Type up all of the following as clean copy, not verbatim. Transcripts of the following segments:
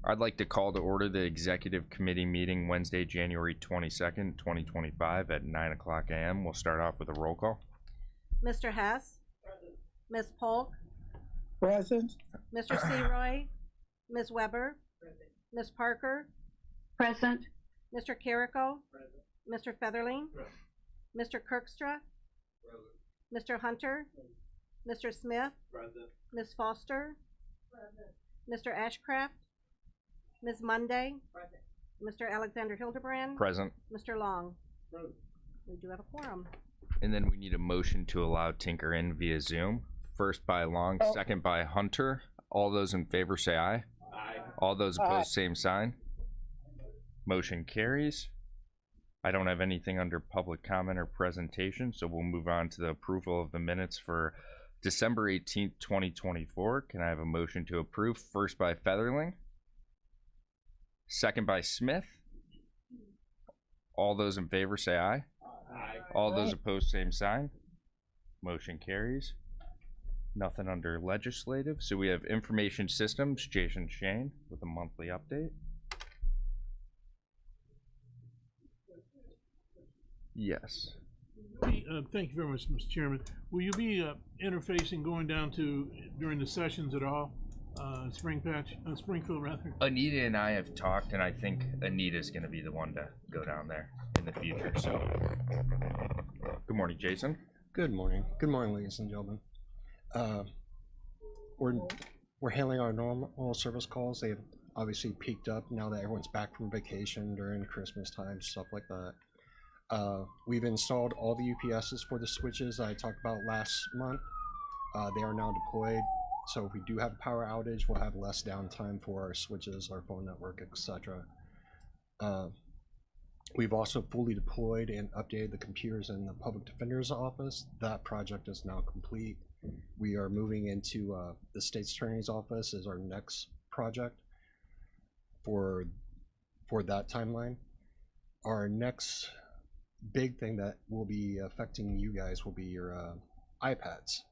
I'd like to call to order the Executive Committee meeting Wednesday, January 22nd, 2025 at 9:00 a.m. We'll start off with a roll call. Mr. Hess? Present. Ms. Polk? Present. Mr. Seroy? Ms. Weber? Present. Ms. Parker? Present. Mr. Carrico? Present. Mr. Featherling? Present. Mr. Kirkstra? Present. Mr. Hunter? Present. Mr. Smith? Present. Ms. Foster? Present. Mr. Ashcraft? Ms. Monday? Present. Mr. Alexander Hildebrand? Present. Mr. Long? Present. We do have a quorum. And then we need a motion to allow Tinker in via Zoom. First by Long, second by Hunter. All those in favor say aye. Aye. All those opposed, same sign. Motion carries. I don't have anything under public comment or presentation, so we'll move on to the approval of the minutes for December 18th, 2024. Can I have a motion to approve? First by Featherling. Second by Smith. All those in favor say aye. Aye. All those opposed, same sign. Motion carries. Nothing under legislative. So we have information systems, Jason Shane with a monthly update. Yes. Thank you very much, Mr. Chairman. Will you be interfacing going down to during the sessions at all? Springfield rather. Anita and I have talked, and I think Anita's going to be the one to go down there in the future. So, good morning, Jason. Good morning. Good morning, ladies and gentlemen. We're handling our normal service calls. They've obviously peaked up now that everyone's back from vacation during Christmas time, stuff like that. We've installed all the UPSs for the switches I talked about last month. They are now deployed. So if we do have a power outage, we'll have less downtime for our switches, our phone network, etc. We've also fully deployed and updated the computers in the Public Defender's office. That project is now complete. We are moving into the State's Attorney's office as our next project for that timeline. Our next big thing that will be affecting you guys will be your iPads.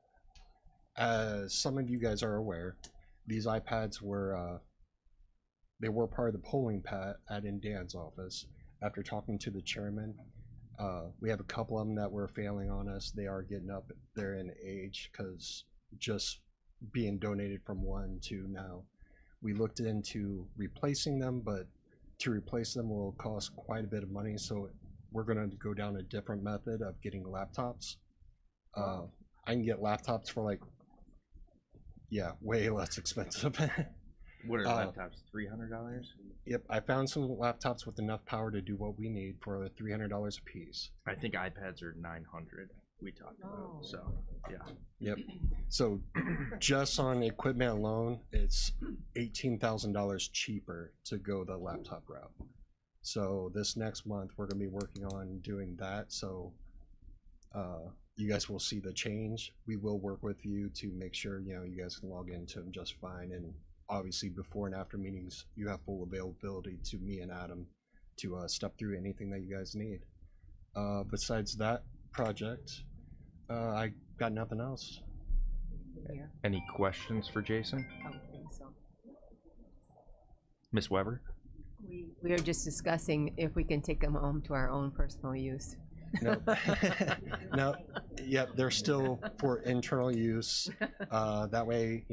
As some of you guys are aware, these iPads were part of the polling pad in Dan's office. After talking to the chairman, we have a couple of them that were failing on us. They are getting up there in age because just being donated from one to now. We looked into replacing them, but to replace them will cost quite a bit of money. So we're going to go down a different method of getting laptops. I can get laptops for like, yeah, way less expensive. What are laptops? $300? Yep, I found some laptops with enough power to do what we need for $300 a piece. I think iPads are $900. We talked about. So yeah. Yep. So just on equipment alone, it's $18,000 cheaper to go the laptop route. So this next month we're going to be working on doing that. So you guys will see the change. We will work with you to make sure you guys can log into them just fine, and obviously before and after meetings you have full availability to me and Adam to step through anything that you guys need. Besides that project, I got nothing else. Yeah. Any questions for Jason? I don't think so. Miss Weber? We are just discussing if we can take them home to our own personal use. No, no, yep, they're still for internal use. That way,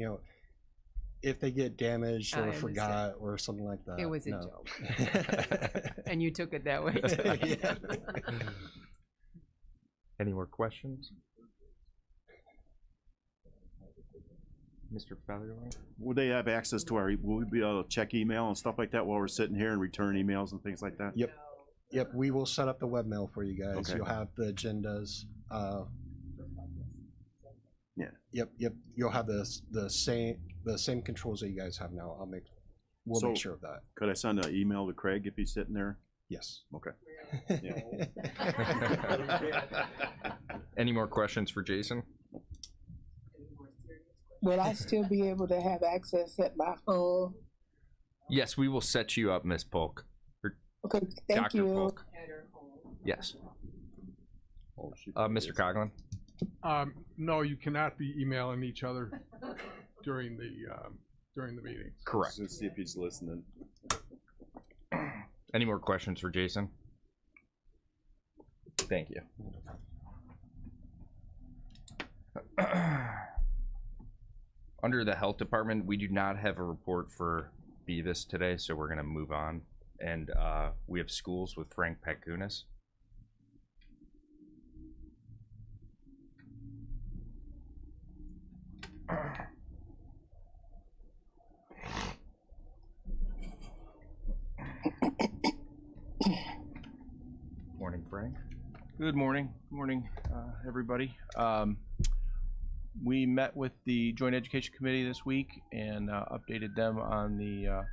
if they get damaged or forgot or something like that. It was a joke. And you took it that way too. Yeah. Any more questions? Mr. Featherling? Will they have access to will we be able to check email and stuff like that while we're sitting here and return emails and things like that? Yep. Yep, we will set up the webmail for you guys. Okay. You'll have the agendas. Yeah. Yep. You'll have the same controls that you guys have now. We'll make sure of that. Could I send an email to Craig if he's sitting there? Yes. Okay. Any more questions for Jason? Will I still be able to have access at my home? Yes, we will set you up, Miss Polk. Okay, thank Dr. you. Polk. Yes. Mr. Coughlin? No, you cannot be emailing each other during during the meeting. Correct. Let's see if he's listening. Any more questions for Jason? Thank you. Under the health department, we do not have a report for Beavis today, so we're gonna move on. And we have schools with Frank Pakunis. Morning, Frank. Good morning. Good morning, everybody. We met with the Joint Education Committee this week and updated them on the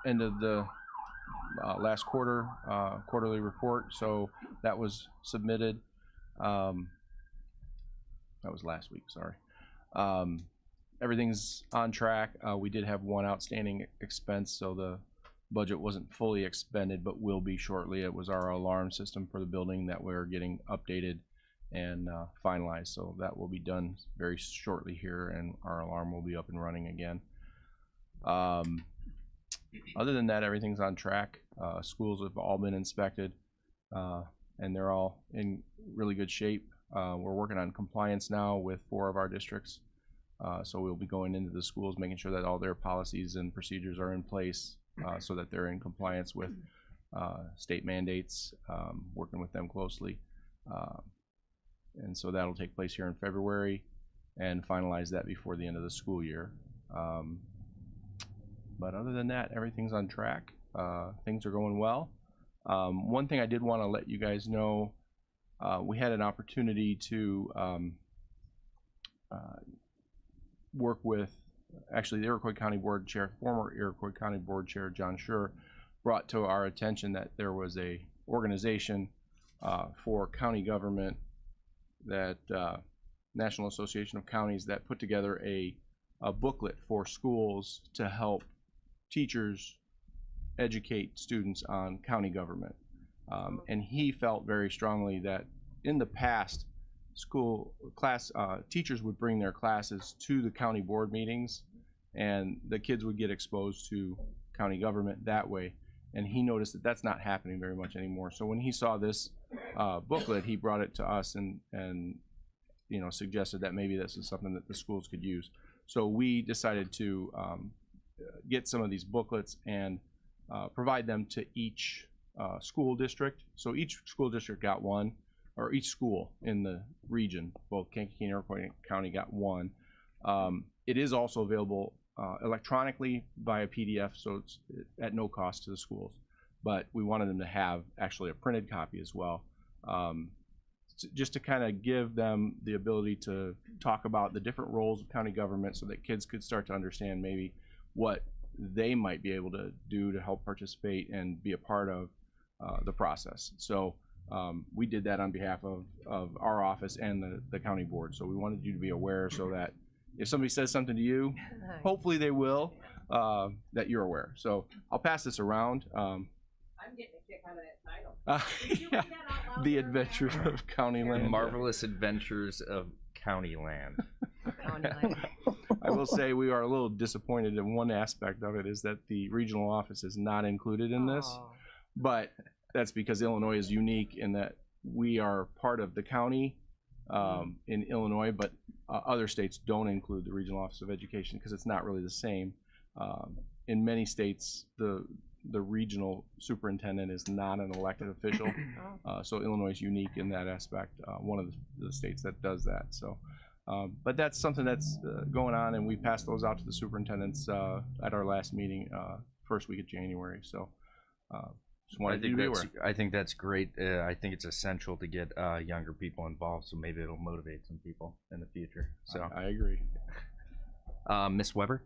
end of the last quarter quarterly report. So that was submitted. That was last week, sorry. Everything's on track. We did have one outstanding expense, so the budget wasn't fully expended, but will be shortly. It was our alarm system for the building that we're getting updated and finalized. So that will be done very shortly here, and our alarm will be up and running again. Other than that, everything's on track. Schools have all been inspected, and they're all in really good shape. We're working on compliance now with 4 of our districts. So we'll be going into the schools, making sure that all their policies and procedures are in place so that they're in compliance with state mandates, working with them closely. And so that'll take place here in February and finalize that before the end of the school year. But other than that, everything's on track. Things are going well. One thing I did want to let you guys know, we had an opportunity to work with, actually, the Iroquois County Board Chair, former Iroquois County Board Chair John Schur, brought to our attention that there was a organization for county government, that National Association of Counties, that put together a booklet for schools to help teachers educate students on county government. And he felt very strongly that in the past, teachers would bring their classes to the county board meetings, and the kids would get exposed to county government that way. And he noticed that that's not happening very much anymore. So when he saw this booklet, he brought it to us and suggested that maybe this is something that the schools could use. So we decided to get some of these booklets and provide them to each school district. So each school district got one, or each school in the region, both Kankakee and Iroquois County got one. It is also available electronically via PDF, so it's at no cost to the schools. But we wanted them to have actually a printed copy as well, just to kind of give them the ability to talk about the different roles of county government, so that kids could start to understand maybe what they might be able to do to help participate and be a part of the process. So we did that on behalf of our office and the county board. So we wanted you to be aware, so that if somebody says something to you, hopefully they will, that you're aware. So I'll pass this around. I'm getting a kick out of that title. Did you read that out loud The there? Adventures of County Land. Marvelous Adventures of County Land. I will say we are a little disappointed in one aspect of it, is that the regional office is not included in this. But that's because Illinois is unique in that we are part of the county in Illinois, but other states don't include the Regional Office of Education because it's not really the same. In many states, the regional superintendent is not an elected official, so Illinois is unique in that aspect. One of the states that does that. So, but that's something that's going on, and we passed those out to the superintendents at our last meeting, first week of January. So. Just wanted you to be aware. I think that's great. I think it's essential to get younger people involved, so maybe it'll motivate some people in the future. So I agree. Ms. Weber?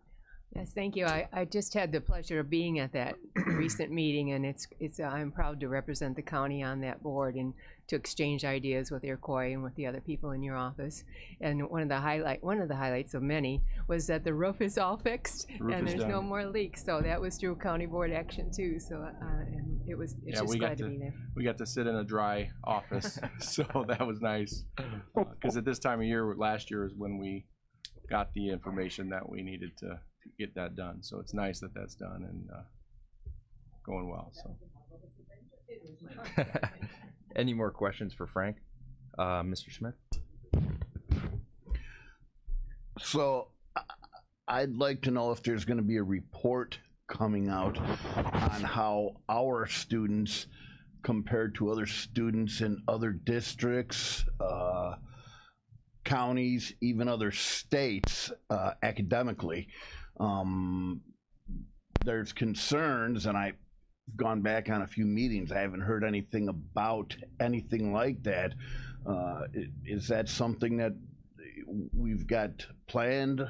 Yes, thank you. I just had the pleasure of being at that recent meeting, and I'm proud to represent the county on that board and to exchange ideas with Iroquois and with the other people in your office. And one of the highlights of many was that the roof is all fixed and there's no more leaks. So that was through county board action too. So and it's just glad to be there. We got to sit in a dry office, so that was nice. Because at this time of year, last year is when we got the information that we needed to get that done. So it's nice that that's done and going well. So. Any more questions for Frank? Mr. Smith? So I'd like to know if there's going to be a report coming out on how our students compared to other students in other districts, counties, even other states academically. There's concerns, and I've gone back on a few meetings. I haven't heard anything about anything like that. Is that something that we've got planned?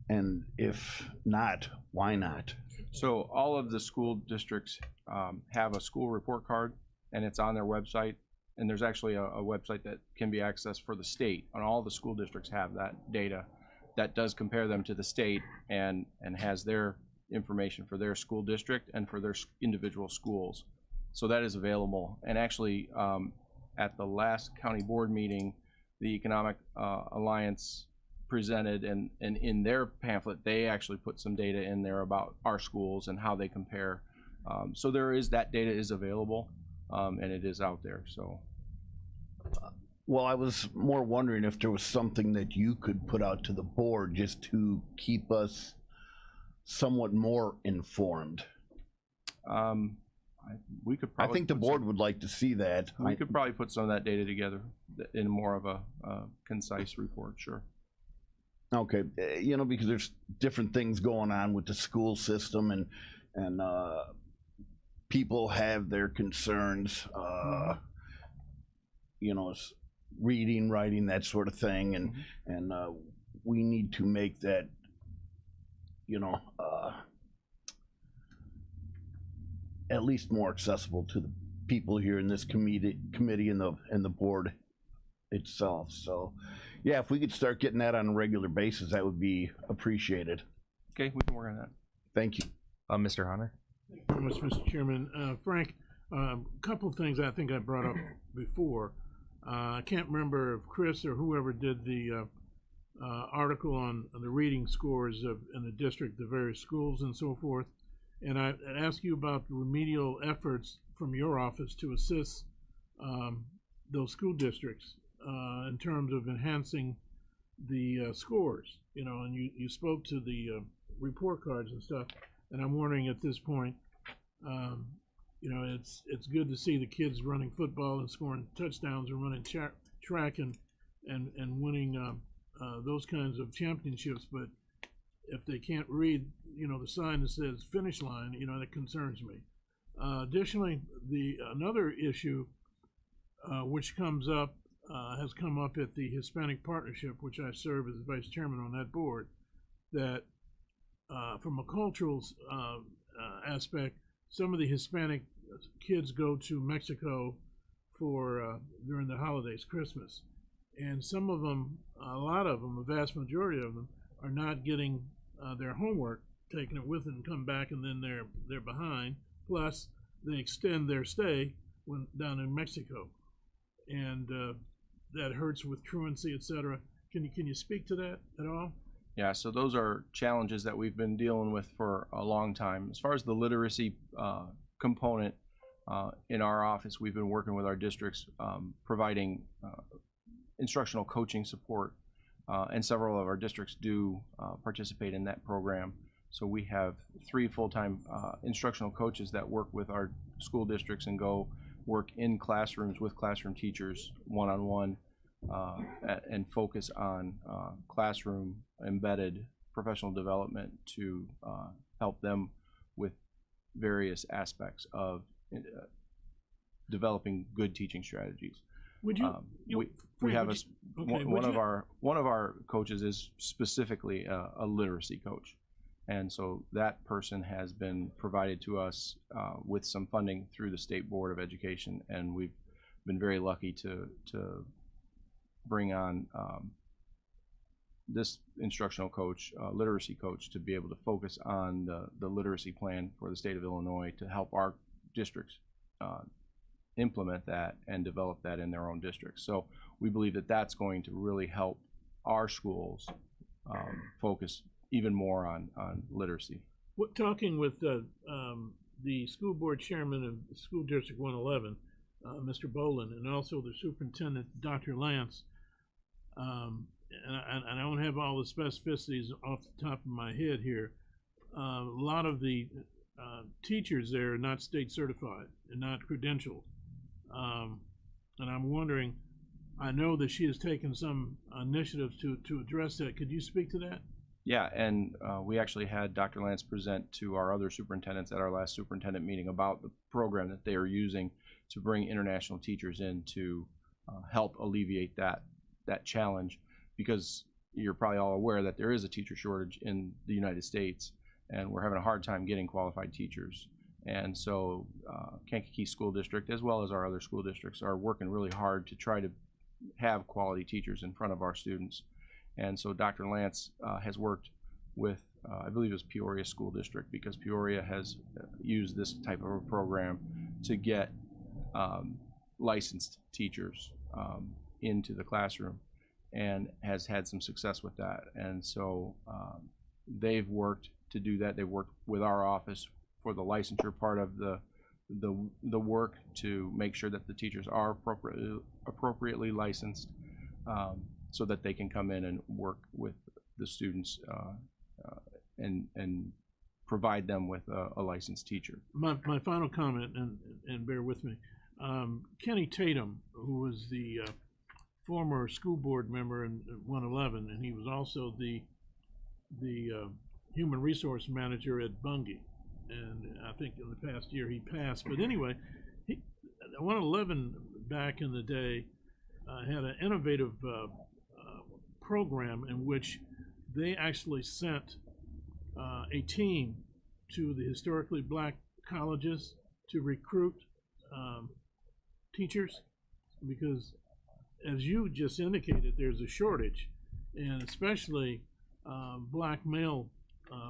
And if not, why not? So all of the school districts have a school report card, and it's on their website. And there's actually a website that can be accessed for the state, and all the school districts have that data that does compare them to the state and has their information for their school district and for their individual schools. So that is available. And actually, at the last county board meeting, the Economic Alliance presented, and in their pamphlet, they actually put some data in there about our schools and how they compare. So that data is available, and it is out there. So. Well, I was more wondering if there was something that you could put out to the board just to keep us somewhat more informed. We could I probably think the board would like to see that. We could probably put some of that data together in more of a concise report, sure. Okay, because there's different things going on with the school system, and people have their concerns, reading, writing, that sort of thing, and we need to make that, at least more accessible to the people here in this committee and the board itself. So, yeah, if we could start getting that on a regular basis, that would be appreciated. Okay, we can work on that. Thank you. Mr. Hunter? Thank you very much, Mr. Chairman. Frank, a couple of things I think I brought up before. I can't remember if Chris or whoever did the article on the reading scores in the district, the various schools and so forth. And I asked you about the remedial efforts from your office to assist those school districts in terms of enhancing the scores, and you spoke to the report cards and stuff. And I'm wondering at this point, it's good to see the kids running football and scoring touchdowns and running track and winning those kinds of championships. But if they can't read, the sign that says finish line, that concerns me. Additionally, another issue which has come up at the Hispanic Partnership, which I serve as vice chairman on that board, that from a cultural aspect, some of the Hispanic kids go to Mexico for during the holidays, Christmas, and some of them, a lot of them, a vast majority of them, are not getting their homework, taking it with them, and come back, and then they're behind. Plus, they extend their stay down in Mexico, and that hurts with truancy, etc. Can you speak to that at all? Yeah, so those are challenges that we've been dealing with for a long time. As far as the literacy component in our office, we've been working with our districts, providing instructional coaching support, and several of our districts do participate in that program. So we have 3 full-time instructional coaches that work with our school districts and go work in classrooms with classroom teachers one-on-one, and focus on classroom embedded professional development to help them with various aspects of developing good teaching strategies. Would you? We have one of our coaches is specifically a literacy coach, and so that person has been provided to us with some funding through the State Board of Education, and we've been very lucky to bring on this instructional coach, literacy coach, to be able to focus on the literacy plan for the state of Illinois to help our districts implement that and develop that in their own districts. So we believe that that's going to really help our schools focus even more on literacy. Talking with the school board chairman of School District 111, Mr. Boland, and also the superintendent, Dr. Lance, and I don't have all the specificities off the top of my head here. A lot of the teachers there are not state certified and not credentialed. And I'm wondering, I know that she has taken some initiatives to address that. Could you speak to that? Yeah, and we actually had Dr. Lance present to our other superintendents at our last superintendent meeting about the program that they are using to bring international teachers in to help alleviate that challenge, because you're probably all aware that there is a teacher shortage in the United States, and we're having a hard time getting qualified teachers. And so Kankakee School District, as well as our other school districts, are working really hard to try to have quality teachers in front of our students. And so Dr. Lance has worked with, I believe it was Peoria School District, because Peoria has used this type of a program to get licensed teachers into the classroom, and has had some success with that. And so they've worked to do that. They've worked with our office for the licensure part of the work to make sure that the teachers are appropriately licensed, so that they can come in and work with the students and provide them with a licensed teacher. My final comment, and bear with me, Kenny Tatum, who was the former school board member in 111, and he was also the human resource manager at Bungie, and I think in the past year he passed. But anyway, 111 back in the day had an innovative program in which they actually sent a team to the historically black colleges to recruit teachers, because as you just indicated, there's a shortage, and especially black male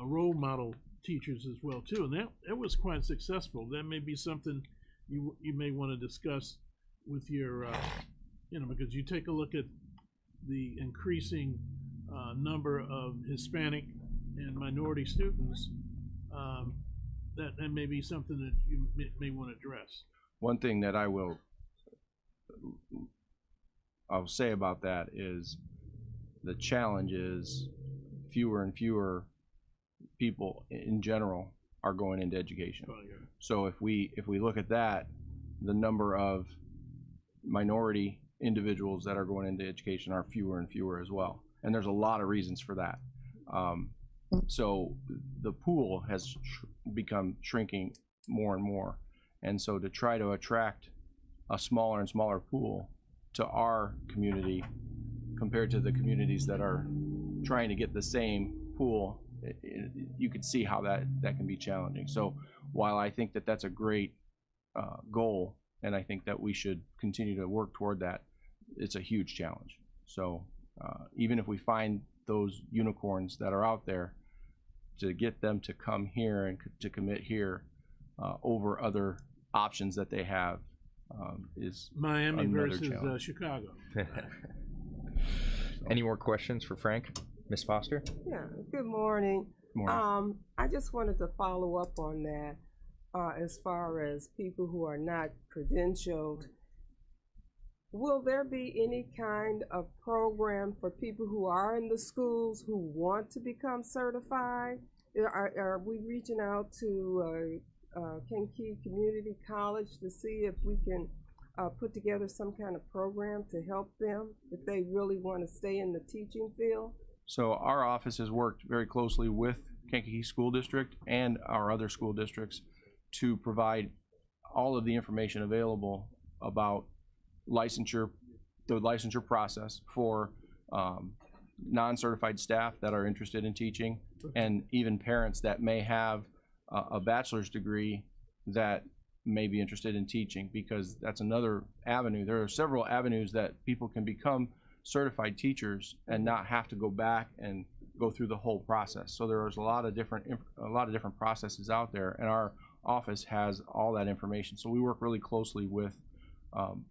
role model teachers as well too, and that was quite successful. That may be something you may want to discuss with your because you take a look at the increasing number of Hispanic and minority students, that may be something that you may want to address. One thing that I'll say about that is the challenge is fewer and fewer people in general are going into education. Oh, yeah. So if we look at that, the number of minority individuals that are going into education are fewer and fewer as well. And there's a lot of reasons for that. So the pool has become shrinking more and more. And so to try to attract a smaller and smaller pool to our community compared to the communities that are trying to get the same pool, you could see how that can be challenging. So while I think that that's a great goal, and I think that we should continue to work toward that, it's a huge challenge. So even if we find those unicorns that are out there, to get them to come here and to commit here over other options that they have is Miami another versus challenge. Chicago. Any more questions for Frank? Ms. Foster? Yeah, good morning. Morning. I just wanted to follow up on that as far as people who are not credentialed. Will there be any kind of program for people who are in the schools who want to become certified? Are we reaching out to Kankakee Community College to see if we can put together some kind of program to help them if they really want to stay in the teaching field? So our office has worked very closely with Kankakee School District and our other school districts to provide all of the information available about licensure, the licensure process for non-certified staff that are interested in teaching, and even parents that may have a bachelor's degree that may be interested in teaching, because that's another avenue. There are several avenues that people can become certified teachers and not have to go back and go through the whole process. So there's a lot of different processes out there, and our office has all that information. So we work really closely with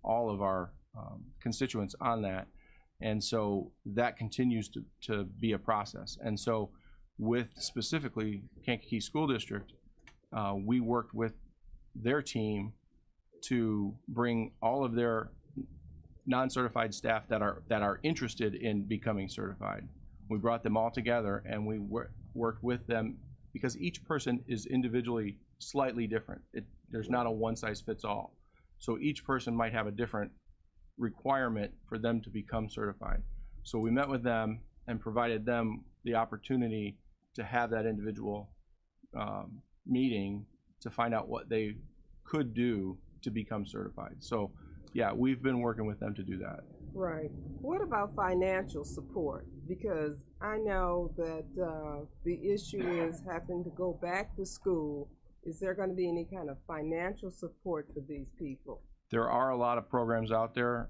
all of our constituents on that, and so that continues to be a process. And so with specifically Kankakee School District, we worked with their team to bring all of their non-certified staff that are interested in becoming certified. We brought them all together and we worked with them because each person is individually slightly different. There's not a one-size-fits-all. So each person might have a different requirement for them to become certified. So we met with them and provided them the opportunity to have that individual meeting to find out what they could do to become certified. So yeah, we've been working with them to do that. Right. What about financial support? Because I know that the issue is having to go back to school. Is there going to be any kind of financial support for these people? There are a lot of programs out there.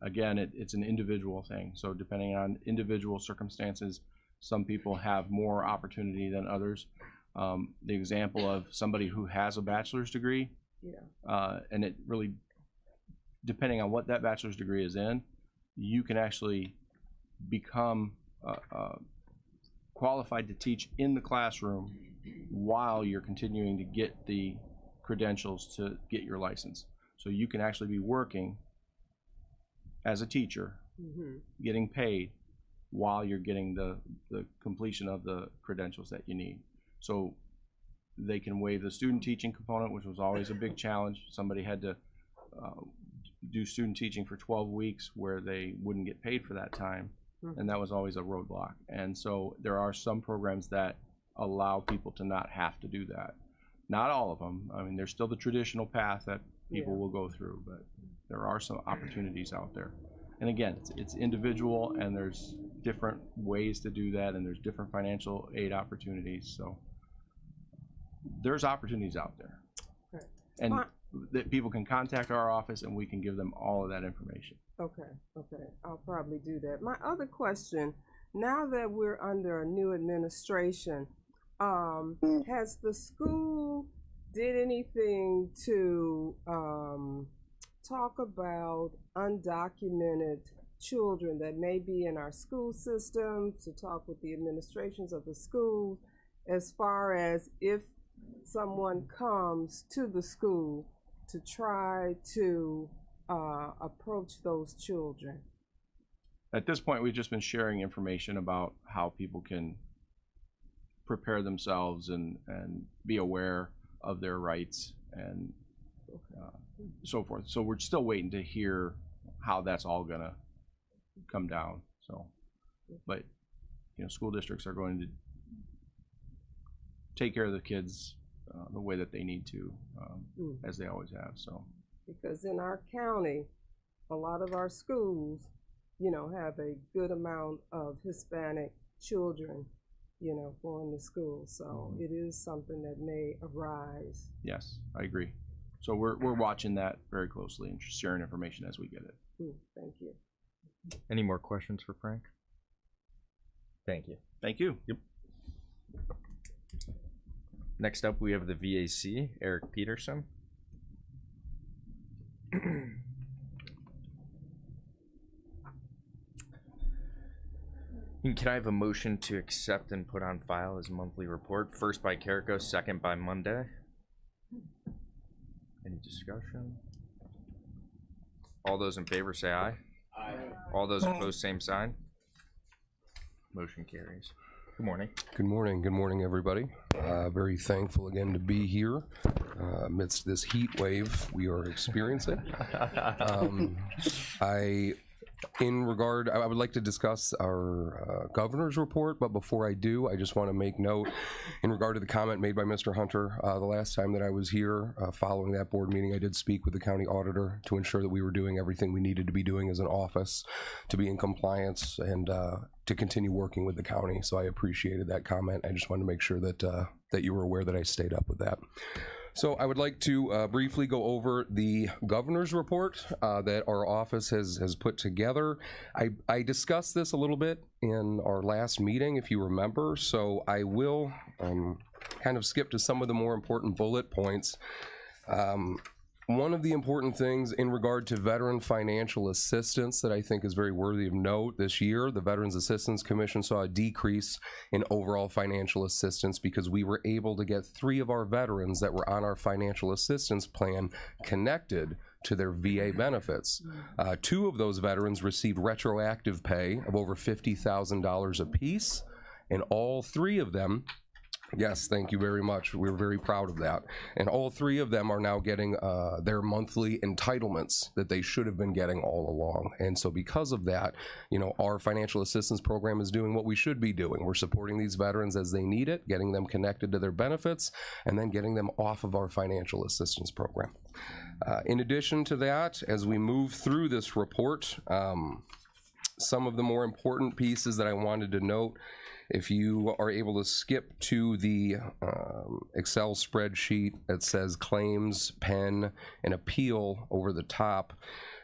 Again, it's an individual thing. So depending on individual circumstances, some people have more opportunity than others. The example of somebody who has a bachelor's degree, and it really, depending on what that bachelor's degree is in, you can actually become qualified to teach in the classroom while you're continuing to get the credentials to get your license. So you can actually be working as a teacher, getting paid while you're getting the completion of the credentials that you need. So they can waive the student teaching component, which was always a big challenge. Somebody had to do student teaching for 12 weeks where they wouldn't get paid for that time, and that was always a roadblock. And so there are some programs that allow people to not have to do that. Not all of them. I mean, there's still the traditional path that people will go through, but there are some opportunities out there. And again, it's individual, and there's different ways to do that, and there's different financial aid opportunities. So there's opportunities out there. Okay. And that people can contact our office and we can give them all of that information. Okay, I'll probably do that. My other question, now that we're under a new administration, has the school did anything to talk about undocumented children that may be in our school system, to talk with the administrations of the schools as far as if someone comes to the school to try to approach those children? At this point, we've just been sharing information about how people can prepare themselves and be aware of their rights and so forth. So we're still waiting to hear how that's all gonna come down. So, but you know, school districts are going to take care of the kids the way that they need to, as they always have. So, because in our county, a lot of our schools, you know, have a good amount of Hispanic children, you know, going to school. So it is something that may arise. Yes, I agree. So we're watching that very closely and sharing information as we get it. Thank you. Any more questions for Frank? Thank you. Thank you. Yep. Next up, we have the VAC, Eric Peterson. Can I have a motion to accept and put on file his monthly report? First by Carrico, second by Monday. Any discussion? All those in favor say aye. Aye. All those opposed, same sign. Motion carries. Good morning. Good morning. Good morning, everybody. Very thankful again to be here amidst this heat wave we are experiencing. I would like to discuss our governor's report, but before I do, I just want to make note in regard to the comment made by Mr. Hunter. The last time that I was here, following that board meeting, I did speak with the county auditor to ensure that we were doing everything we needed to be doing as an office to be in compliance and to continue working with the county. So I appreciated that comment. I just wanted to make sure that that you were aware that I stayed up with that. So I would like to briefly go over the governor's report that our office has put together. I discussed this a little bit in our last meeting, if you remember, so I will kind of skip to some of the more important bullet points. One of the important things in regard to veteran financial assistance that I think is very worthy of note this year, the Veterans Assistance Commission saw a decrease in overall financial assistance because we were able to get 3 of our veterans that were on our financial assistance plan connected to their VA benefits. 2 of those veterans received retroactive pay of over $50,000 apiece, and all 3 of them, yes, thank you very much. We're very proud of that. And all 3 of them are now getting their monthly entitlements that they should have been getting all along. And so because of that, you know, our financial assistance program is doing what we should be doing. We're supporting these veterans as they need it, getting them connected to their benefits, and then getting them off of our financial assistance program. In addition to that, as we move through this report, some of the more important pieces that I wanted to note, if you are able to skip to the Excel spreadsheet that says claims, pen, and appeal over the top,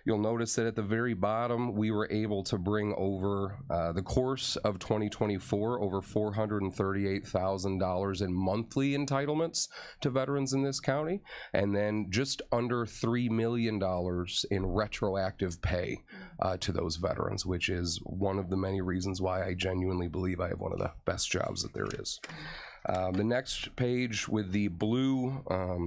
you'll notice that at the very bottom, we were able to bring over the course of 2024, over $438,000 in monthly entitlements to veterans in this county, and then just under $3 million in retroactive pay to those veterans, which is one of the many reasons why I genuinely believe I have one of the best jobs that there is. The next page with the blue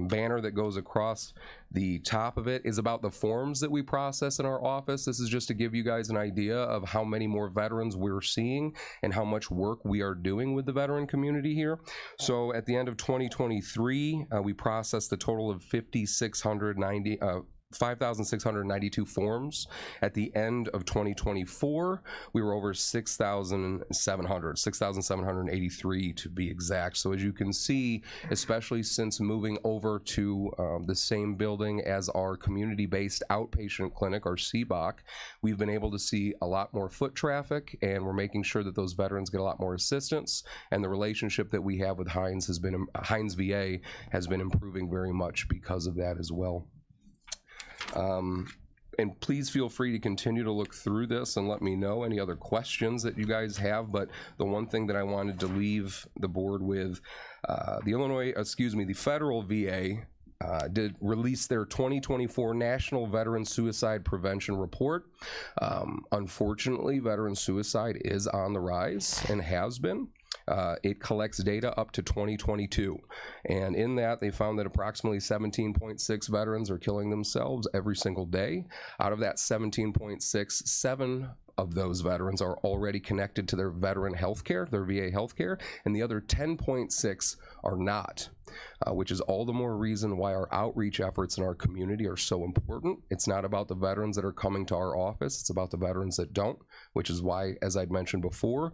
banner that goes across the top of it is about the forms that we process in our office. This is just to give you guys an idea of how many more veterans we're seeing and how much work we are doing with the veteran community here. So at the end of 2023, we processed a total of 5,692 forms. At the end of 2024, we were over 6,783 to be exact. So as you can see, especially since moving over to the same building as our community-based outpatient clinic, our CBOC, we've been able to see a lot more foot traffic, and we're making sure that those veterans get a lot more assistance, and the relationship that we have with Hines VA has been improving very much because of that as well. And please feel free to continue to look through this and let me know any other questions that you guys have. But the one thing that I wanted to leave the board with, the federal VA did release their 2024 National Veteran Suicide Prevention Report. Unfortunately, veteran suicide is on the rise and has been. It collects data up to 2022, and in that they found that approximately 17.6 veterans are killing themselves every single day. Out of that 17.6, 7 of those veterans are already connected to their veteran healthcare, their VA healthcare, and the other 10.6 are not, which is all the more reason why our outreach efforts in our community are so important. It's not about the veterans that are coming to our office, it's about the veterans that don't, which is why, as I'd mentioned before,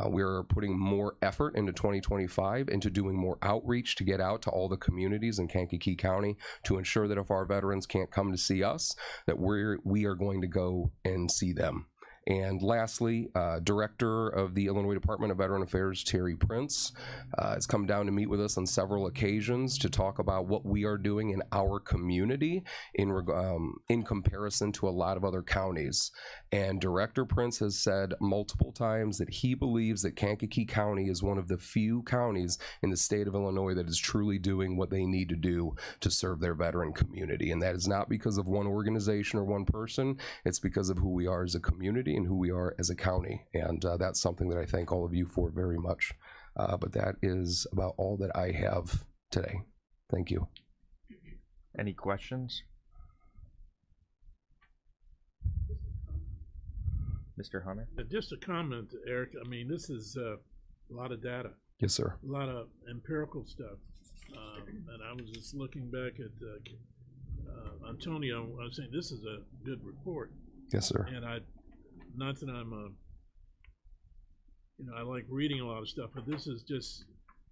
we're putting more effort into 2025 into doing more outreach to get out to all the communities in Kankakee County to ensure that if our veterans can't come to see us, that we are going to go and see them. And lastly, Director of the Illinois Department of Veteran Affairs, Terry Prince, has come down to meet with us on several occasions to talk about what we are doing in our community in comparison to a lot of other counties. And Director Prince has said multiple times that he believes that Kankakee County is one of the few counties in the state of Illinois that is truly doing what they need to do to serve their veteran community. And that is not because of one organization or one person, it's because of who we are as a community and who we are as a county, and that's something that I thank all of you for very much. But that is about all that I have today. Thank you. Any questions? Mr. Hunter? Just a comment, Eric. I mean, this is a lot of data. Yes, sir. A lot of empirical stuff. And I was just looking back at Antonio. I was saying this is a good report. Yes, sir. And not that I'm I like reading a lot of stuff, but this is just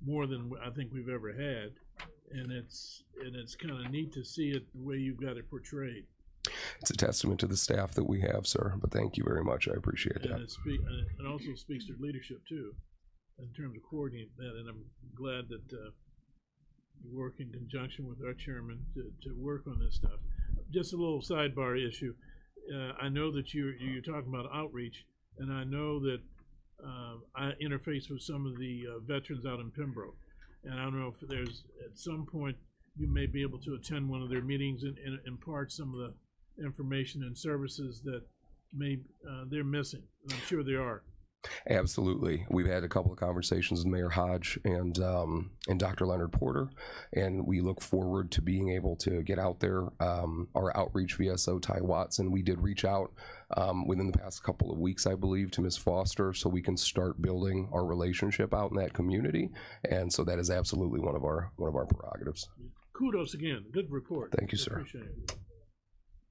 more than I think we've ever had, and it's kind of neat to see it the way you've got it portrayed. It's a testament to the staff that we have, sir. But thank you very much. I appreciate that. And it also speaks to leadership too, in terms of coordinating that. And I'm glad that you work in conjunction with our chairman to work on this stuff. Just a little sidebar issue. I know that you're talking about outreach, and I know that I interface with some of the veterans out in Pembroke, and I don't know if there's at some point you may be able to attend one of their meetings and impart some of the information and services that they're missing. And I'm sure they are. Absolutely. We've had a couple of conversations with Mayor Hodge and Dr. Leonard Porter, and we look forward to being able to get out there. Our outreach VSO, Ty Watson, we did reach out within the past couple of weeks, I believe, to Ms. Foster, so we can start building our relationship out in that community. And so that is absolutely one of our prerogatives. Kudos again. Good report. Thank you, sir. Appreciate it.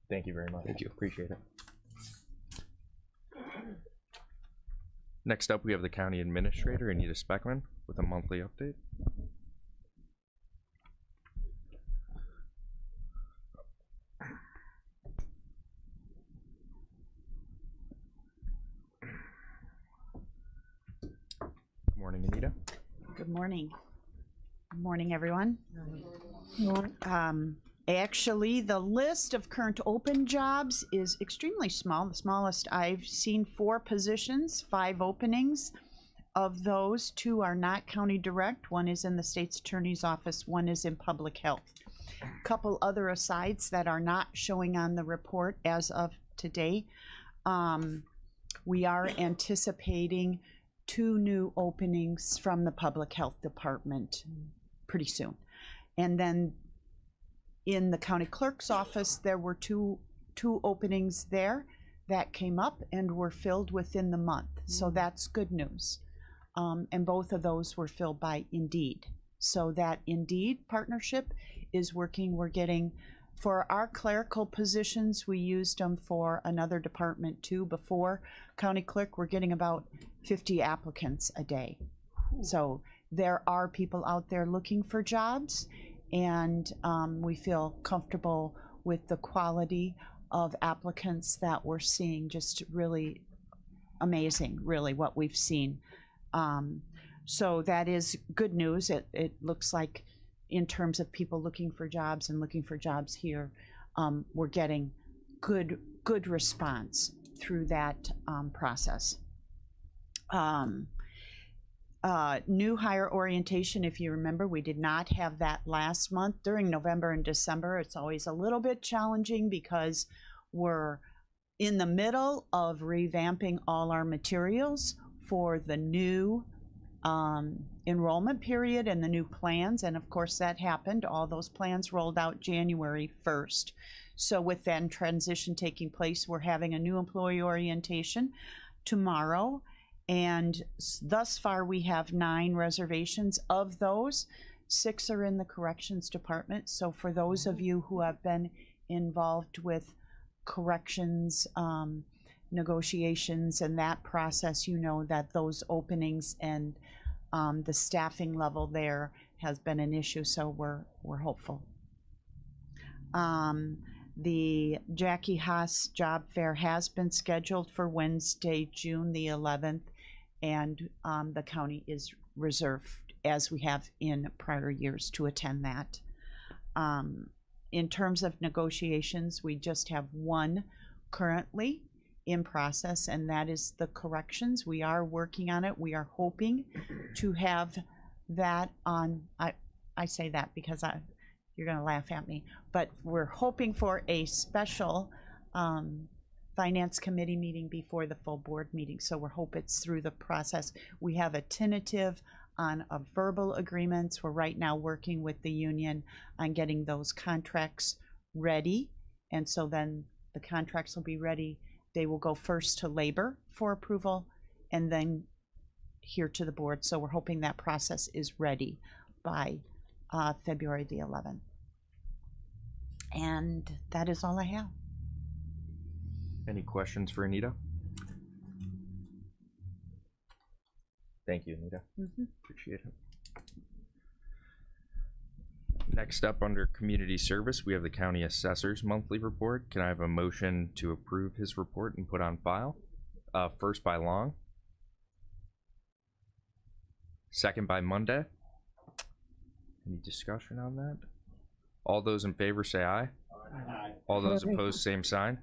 Thank you very much. Thank you. Appreciate it. Next up, we have the County Administrator, Anita Speckman, with a monthly update. Good morning, Anita. Good morning. Good morning, everyone. Actually, the list of current open jobs is extremely small. The smallest I've seen, 4 positions, 5 openings. Of those, 2 are not county direct. 1 is in the state's attorney's office. 1 is in public health. A couple other asides that are not showing on the report as of today. We are anticipating 2 new openings from the public health department pretty soon. And then in the county clerk's office, there were two openings there that came up and were filled within the month. So that's good news. And both of those were filled by Indeed. So that Indeed partnership is working. We're getting, for our clerical positions, we used them for another department too before county clerk. We're getting about 50 applicants a day. So there are people out there looking for jobs, and we feel comfortable with the quality of applicants that we're seeing. Just really amazing, really, what we've seen. So that is good news. It looks like in terms of people looking for jobs and looking for jobs here, we're getting good response through that process. New hire orientation, if you remember, we did not have that last month. During November and December, it's always a little bit challenging because we're in the middle of revamping all our materials for the new enrollment period and the new plans. And of course that happened. All those plans rolled out January 1st. So with that transition taking place, we're having a new employee orientation tomorrow. And thus far, we have 9 reservations. Of those, 6 are in the corrections department. So for those of you who have been involved with corrections negotiations and that process, you know that those openings and the staffing level there has been an issue. So we're hopeful. The Jackie Haas Job Fair has been scheduled for Wednesday, June the 11th. And the county is reserved, as we have in prior years, to attend that. In terms of negotiations, we just have 1 currently in process, and that is the corrections. We are working on it. We are hoping to have that on, I say that because you're gonna laugh at me, but we're hoping for a special Finance Committee meeting before the full board meeting. So we hope it's through the process. We have a tentative on a verbal agreements. We're right now working with the union on getting those contracts ready. And so then the contracts will be ready. They will go first to labor for approval and then here to the board. So we're hoping that process is ready by February the 11th. And that is all I have. Any questions for Anita? Thank you, Anita. Appreciate it. Next up, under community service, we have the county assessor's monthly report. Can I have a motion to approve his report and put on file? First by Long. Second by Monday. Any discussion on that? All those in favor say aye. Aye. All those opposed, same sign.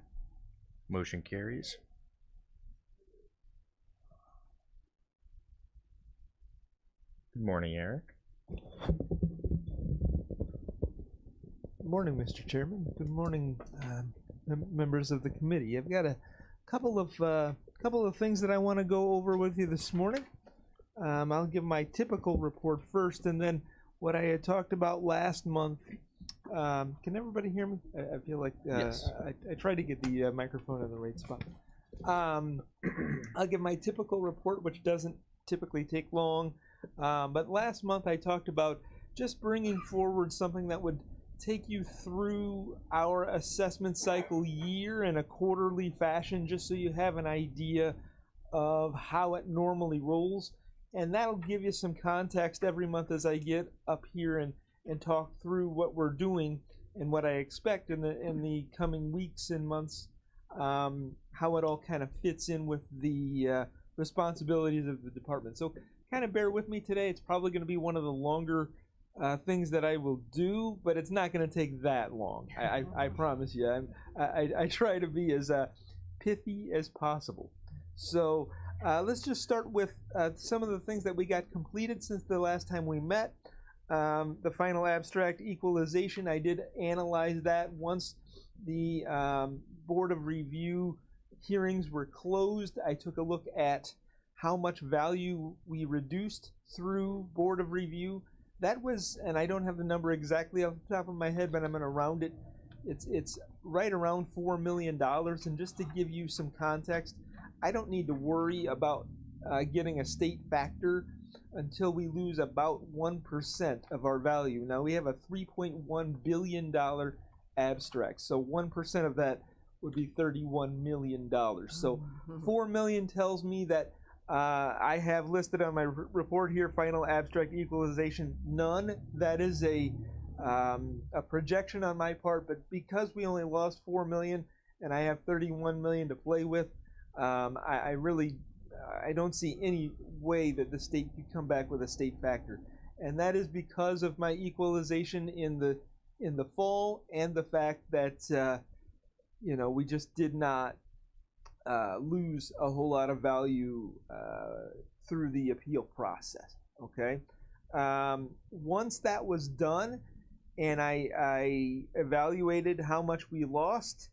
Motion carries. Good morning, Eric. morning, Mr. Chairman. Good morning, members of the committee. I've got a couple of things that I want to go over with you this morning. I'll give my typical report first, and then what I had talked about last month. Can everybody hear me? I feel like Yes. I try to get the microphone in the right spot. I'll give my typical report, which doesn't typically take long. But last month I talked about just bringing forward something that would take you through our assessment cycle year in a quarterly fashion, just so you have an idea of how it normally rolls. And that'll give you some context every month as I get up here and talk through what we're doing and what I expect in the coming weeks and months, how it all kind of fits in with the responsibilities of the department. So kind of bear with me today. It's probably going to be one of the longer things that I will do, but it's not going to take that long. I promise you. I try to be as pithy as possible. So let's just start with some of the things that we got completed since the last time we met. The final abstract equalization, I did analyze that once the Board of Review hearings were closed. I took a look at how much value we reduced through Board of Review. That was, and I don't have the number exactly off the top of my head, but I'm going to round it. It's right around $4 million. And just to give you some context, I don't need to worry about getting a state factor until we lose about 1% of our value. Now we have a $3.1 billion abstract, so 1% of that would be $31 million. So $4 million tells me that I have listed on my report here, final abstract equalization, none. That is a projection on my part, but because we only lost $4 million and I have $31 million to play with, I don't see any way that the state could come back with a state factor, and that is because of my equalization in the fall and the fact that we just did not lose a whole lot of value through the appeal process. Okay, once that was done, and I evaluated how much we lost.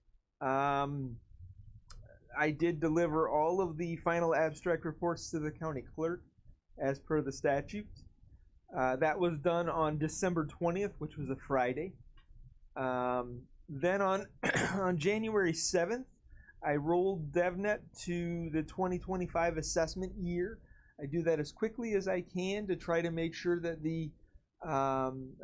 I did deliver all of the final abstract reports to the county clerk as per the statute. That was done on December 20th, which was a Friday. Then on January 7th, I rolled DevNet to the 2025 assessment year. I do that as quickly as I can to try to make sure that the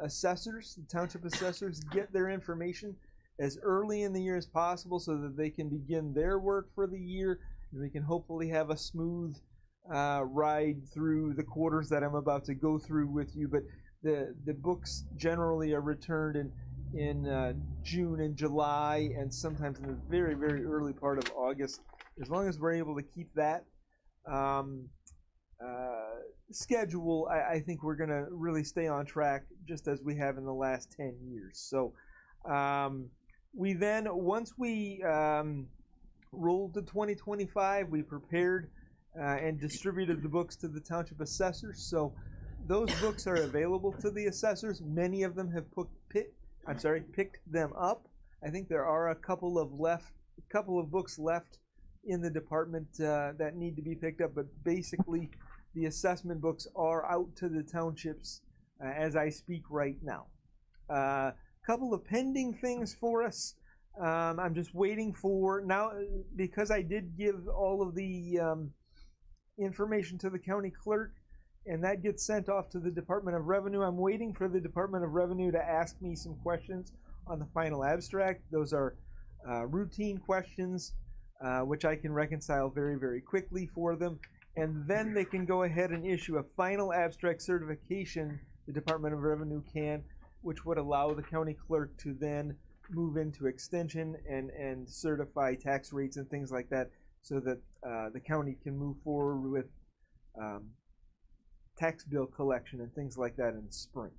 assessors, the township assessors, get their information as early in the year as possible so that they can begin their work for the year, and we can hopefully have a smooth ride through the quarters that I'm about to go through with you. But the books generally are returned in June and July, and sometimes in the very, very early part of August. As long as we're able to keep that schedule, I think we're going to really stay on track, just as we have in the last 10 years. So we then, once we rolled to 2025, we prepared and distributed the books to the township assessors. So those books are available to the assessors. Many of them have picked them up. I think there are a couple of books left in the department that need to be picked up, but basically the assessment books are out to the townships as I speak right now. Couple of pending things for us. I'm just waiting for now, because I did give all of the information to the county clerk, and that gets sent off to the Department of Revenue. I'm waiting for the Department of Revenue to ask me some questions on the final abstract. Those are routine questions, which I can reconcile very, very quickly for them. And then they can go ahead and issue a final abstract certification, the Department of Revenue can, which would allow the county clerk to then move into extension and certify tax rates and things like that, so that the county can move forward with tax bill collection and things like that in the spring.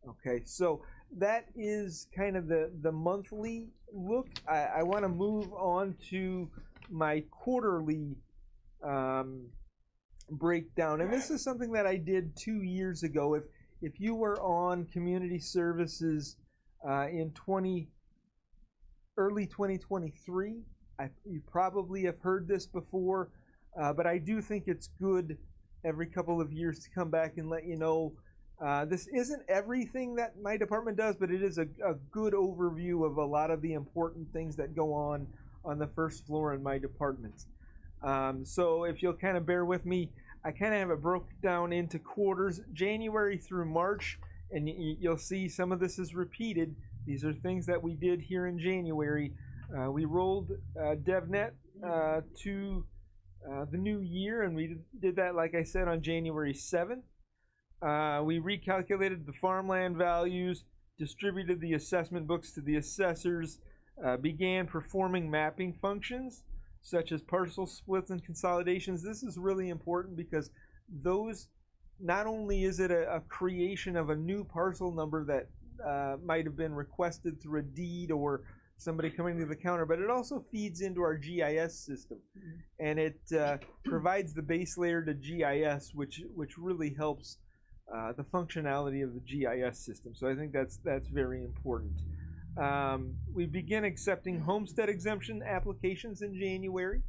Okay, so that is kind of the monthly look. I want to move on to my quarterly breakdown, and this is something that I did 2 years ago. If you were on Community Services in early 2023. You probably have heard this before, but I do think it's good every couple of years to come back and let you know. This isn't everything that my department does, but it is a good overview of a lot of the important things that go on the first floor in my department. So if you'll kind of bear with me, I kind of have it broken down into quarters, January through March, and you'll see some of this is repeated. These are things that we did here in January. We rolled DevNet to the new year, and we did that, like I said, on January 7th. We recalculated the farmland values, distributed the assessment books to the assessors, began performing mapping functions such as parcel splits and consolidations. This is really important because those, not only is it a creation of a new parcel number that might have been requested through a deed or somebody coming to the counter, but it also feeds into our GIS system, and it provides the base layer to GIS, which really helps the functionality of the GIS system. So I think that's very important. We begin accepting homestead exemption applications in January.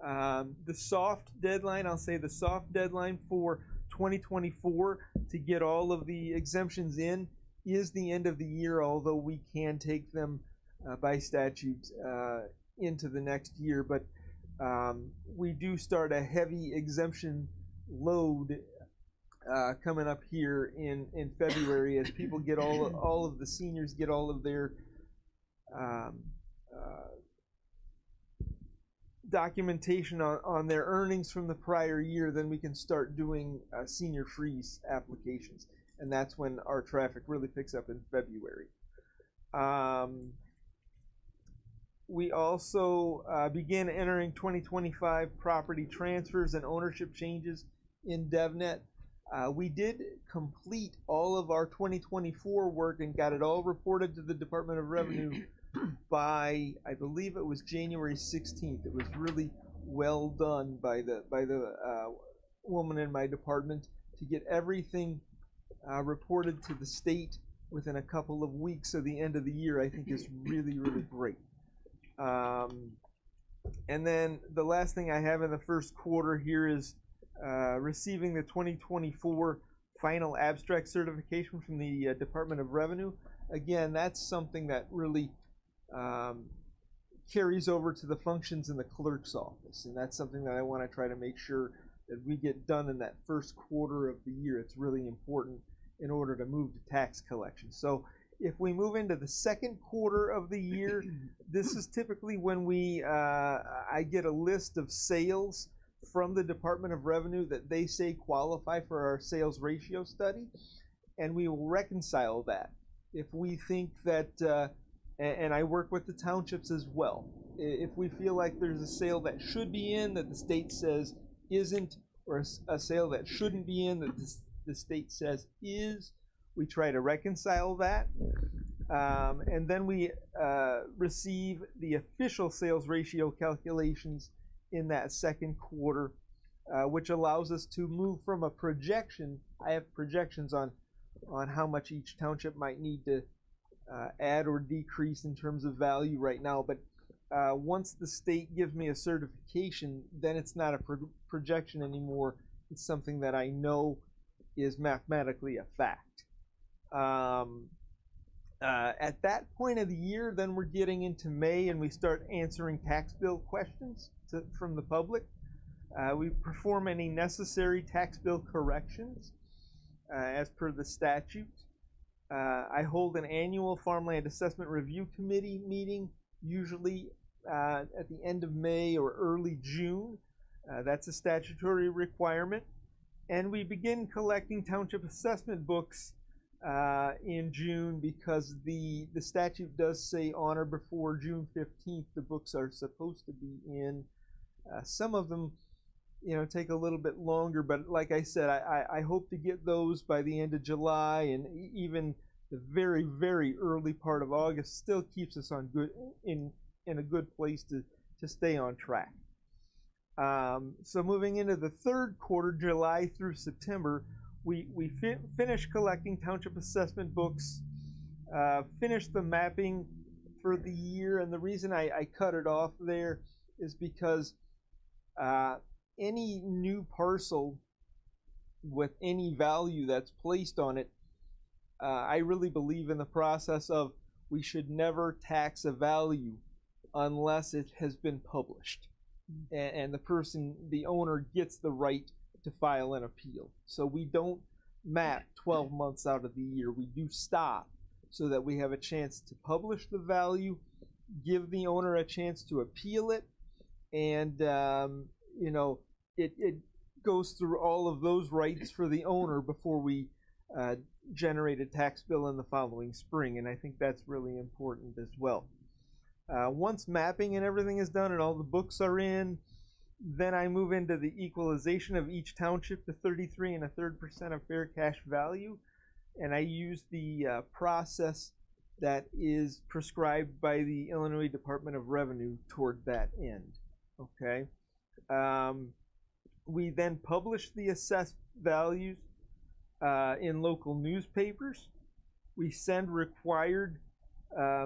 The soft deadline, I'll say the soft deadline for 2024 to get all of the exemptions in is the end of the year, although we can take them by statute into the next year. But we do start a heavy exemption load coming up here in February as people get all of the seniors get all of their documentation on their earnings from the prior year. Then we can start doing senior freeze applications, and that's when our traffic really picks up in February. We also begin entering 2025 property transfers and ownership changes in DevNet. We did complete all of our 2024 work and got it all reported to the Department of Revenue by, I believe it was January 16th. It was really well done by the woman in my department to get everything reported to the state within a couple of weeks of the end of the year. I think is really, really great. And then the last thing I have in the first quarter here is receiving the 2024 final abstract certification from the Department of Revenue. Again, that's something that really carries over to the functions in the clerk's office, and that's something that I want to try to make sure that we get done in that first quarter of the year. It's really important in order to move to tax collection. So if we move into the second quarter of the year, this is typically when I get a list of sales from the Department of Revenue that they say qualify for our sales ratio study, and we will reconcile that. If we think that, and I work with the townships as well, if we feel like there's a sale that should be in that the state says isn't, or a sale that shouldn't be in that the state says is, we try to reconcile that. And then we receive the official sales ratio calculations in that second quarter, which allows us to move from a projection. I have projections on how much each township might need to add or decrease in terms of value right now. But once the state gives me a certification, then it's not a projection anymore. It's something that I know is mathematically a fact. At that point of the year, then we're getting into May, and we start answering tax bill questions from the public. We perform any necessary tax bill corrections as per the statute. I hold an annual Farmland Assessment Review Committee meeting, usually at the end of May or early June. That's a statutory requirement. And we begin collecting township assessment books in June, because the statute does say on or before June 15th the books are supposed to be in. Some of them, take a little bit longer, but like I said, I hope to get those by the end of July, and even the very, very early part of August still keeps us on in a good place to stay on track. So moving into the third quarter, July through September, we finish collecting township assessment books finished the mapping for the year, and the reason I cut it off there is because any new parcel with any value that's placed on it, I really believe in the process of we should never tax a value unless it has been published, and the owner gets the right to file an appeal. So we don't map 12 months out of the year. We do stop so that we have a chance to publish the value, give the owner a chance to appeal it, and it goes through all of those rights for the owner before we generate a tax bill in the following spring, and I think that's really important as well. Once mapping and everything is done and all the books are in, then I move into the equalization of each township to 33 1/3% of fair cash value, and I use the process that is prescribed by the Illinois Department of Revenue toward that end. Okay. We then publish the assessed values in local newspapers. We send required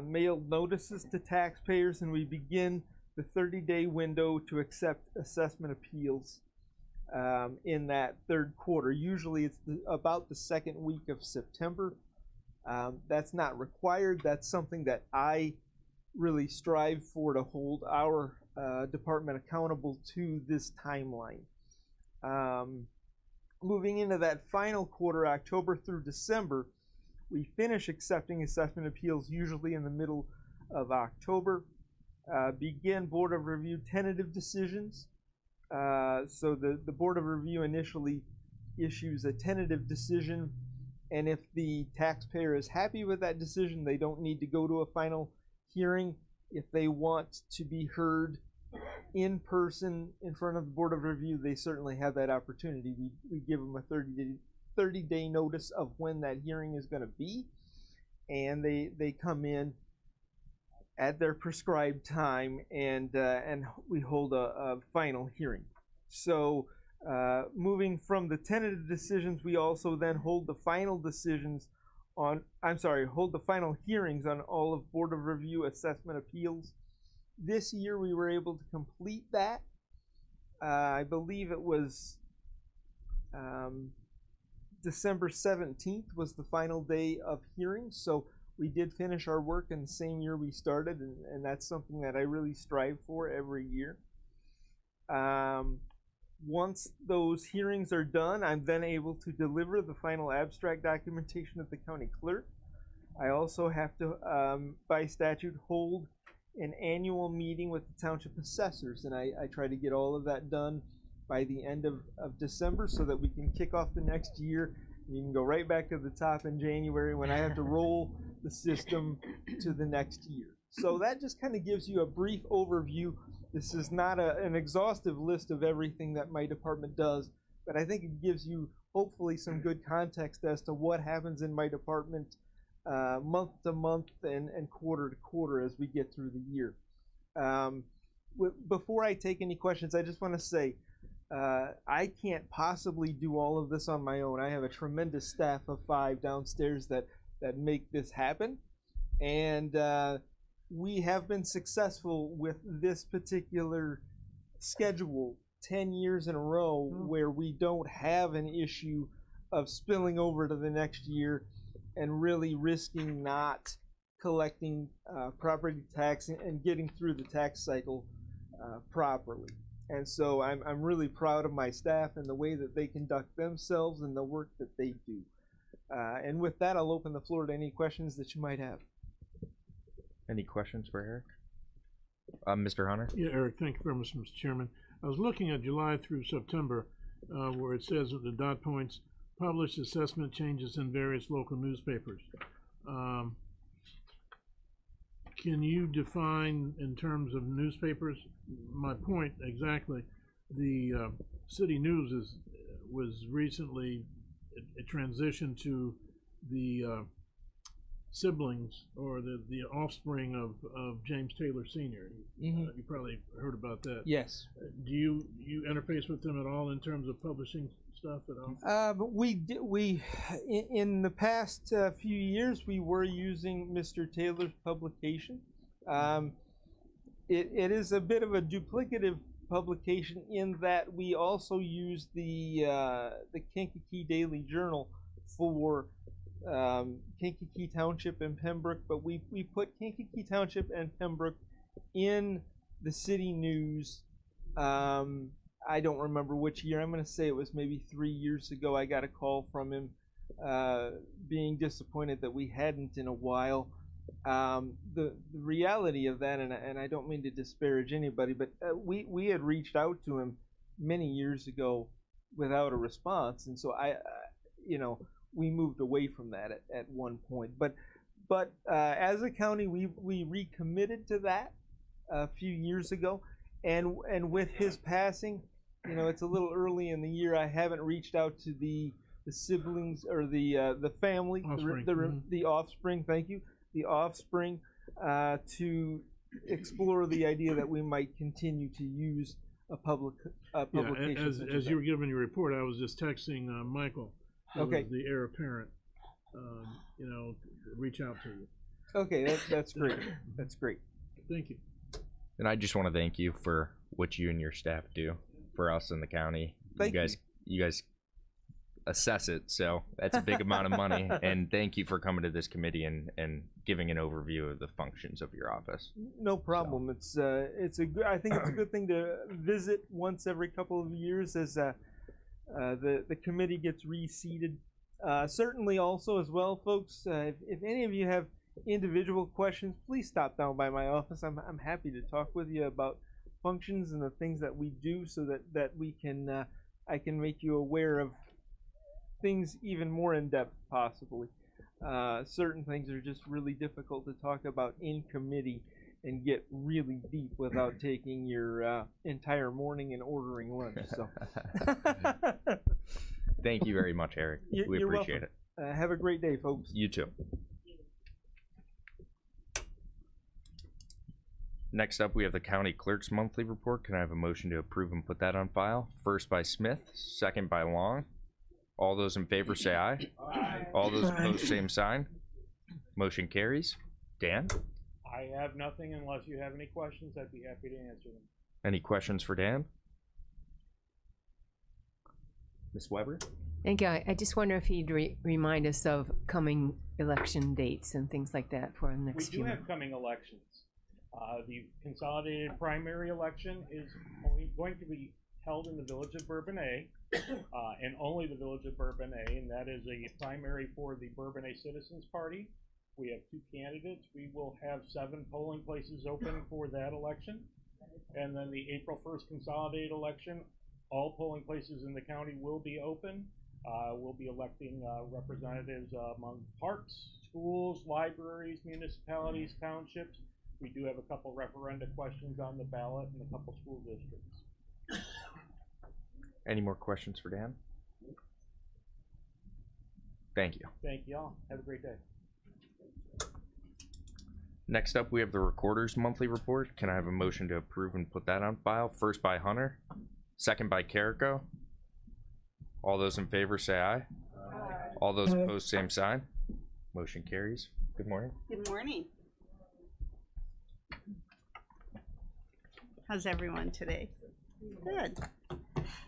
mailed notices to taxpayers, and we begin the 30-day window to accept assessment appeals in that third quarter. Usually it's about the second week of September. That's not required. That's something that I really strive for, to hold our department accountable to this timeline. Moving into that final quarter, October through December, we finish accepting assessment appeals usually in the middle of October. Begin Board of Review tentative decisions. So the Board of Review initially issues a tentative decision, and if the taxpayer is happy with that decision, they don't need to go to a final hearing. If they want to be heard in person in front of the Board of Review, they certainly have that opportunity. We give them a 30-day notice of when that hearing is going to be, and they come in at their prescribed time, and we hold a final hearing. So moving from the tentative decisions, we also then hold the final decisions hold the final hearings on all of Board of Review assessment appeals. This year we were able to complete that. I believe it was December 17th was the final day of hearings, so we did finish our work in the same year we started, and that's something that I really strive for every year. Once those hearings are done, I'm then able to deliver the final abstract documentation of the county clerk. I also have to, by statute, hold an annual meeting with the township assessors, and I try to get all of that done by the end of December so that we can kick off the next year. You can go right back to the top in January when I have to roll the system to the next year. So that just kind of gives you a brief overview. This is not an exhaustive list of everything that my department does, but I think it gives you hopefully some good context as to what happens in my department month to month and quarter to quarter as we get through the year. Before I take any questions, I just want to say I can't possibly do all of this on my own. I have a tremendous staff of 5 downstairs that make this happen, and we have been successful with this particular schedule 10 years in a row where we don't have an issue of spilling over to the next year and really risking not collecting property tax and getting through the tax cycle properly. And so I'm really proud of my staff and the way that they conduct themselves and the work that they do. And with that, I'll open the floor to any questions that you might have. Any questions for Eric? Mr. Hunter? Yeah, Eric, thank you very much, Mr. Chairman. I was looking at July through September, where it says at the dot points, published assessment changes in various local newspapers. Can you define in terms of newspapers? My point exactly. The City News was recently a transition to the siblings or the offspring of James Taylor Sr. You probably heard about that. Yes. Do you interface with them at all in terms of publishing stuff at all? But in the past few years, we were using Mr. Taylor's publication. It is a bit of a duplicative publication in that we also use the Kankakee Daily Journal for Kankakee Township and Pembroke, but we put Kankakee Township and Pembroke in the city news. I don't remember which year. I'm going to say it was maybe 3 years ago. I got a call from him being disappointed that we hadn't in a while. The reality of that, and I don't mean to disparage anybody, but we had reached out to him many years ago without a response, and so we moved away from that at one point. But as a county, we recommitted to that a few years ago, and with his passing, it's a little early in the year. I haven't reached out to the siblings or the family, the offspring. Thank you, the offspring, to explore the idea that we might continue to use a publication. As you were giving your report, I was just texting Michael, who is the heir apparent. Reach out to you. Okay, that's great. That's great. Thank you. And I just want to thank you for what you and your staff do for us in the county. You guys assess it, so that's a big amount of money. And thank you for coming to this committee and giving an overview of the functions of your office. No problem. So. I think it's a good thing to visit once every couple of years as the committee gets reseated. Certainly, also as well, folks. If any of you have individual questions, please stop down by my office. I'm happy to talk with you about functions and the things that we do, so that we can I can make you aware of things even more in depth, possibly. Certain things are just really difficult to talk about in committee and get really deep without taking your entire morning and ordering lunch. So, thank you very much, Eric. We appreciate it. Have a great day, folks. You too. Next up, we have the County Clerk's Monthly Report. Can I have a motion to approve and put that on file? First by Smith, second by Long. All those in favor say aye. Aye. All those opposed, same sign. Motion carries. Dan? I have nothing unless you have any questions. I'd be happy to answer them. Any questions for Dan? Ms. Weber? Thank you. I just wonder if he'd remind us of coming election dates and things like that for the next few months. We do have coming elections. The consolidated primary election is only going to be held in the Village of Bourbonnais, and only the Village of Bourbonnais, and that is a primary for the Bourbonnais Citizens Party. We have 2 candidates. We will have 7 polling places open for that election. And then the April 1st consolidated election, all polling places in the county will be open. We'll be electing representatives among parks, schools, libraries, municipalities, townships. We do have a couple referenda questions on the ballot in a couple school districts. Any more questions for Dan? Thank you. Thank you all. Have a great day. Next up, we have the Recorder's Monthly Report. Can I have a motion to approve and put that on file? First by Hunter, second by Carrico. All those in favor say aye. Aye. All those opposed, same sign. Motion carries. Good morning. Good morning. How's everyone today? Good.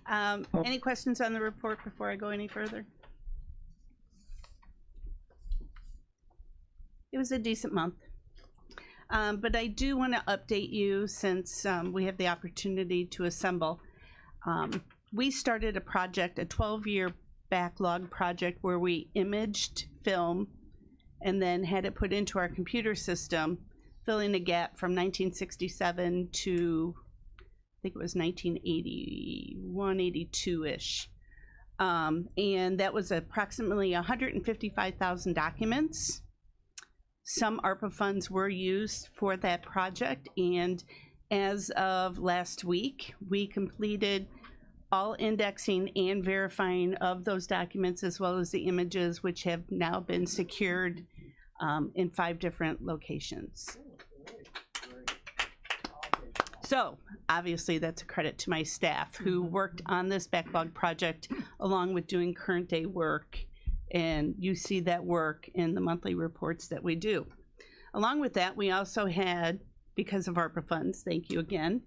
Any questions on the report before I go any further? It was a decent month. But I do want to update you since we have the opportunity to assemble. We started a project, a 12-year backlog project where we imaged film and then had it put into our computer system, filling a gap from 1967 to, I think it was 1981, 82-ish. And that was approximately 155,000 documents. Some ARPA funds were used for that project, and as of last week, we completed all indexing and verifying of those documents, as well as the images, which have now been secured in 5 different locations. So obviously that's a credit to my staff who worked on this backlog project along with doing current day work. And you see that work in the monthly reports that we do. Along with that, we also had, because of ARPA funds, thank you again,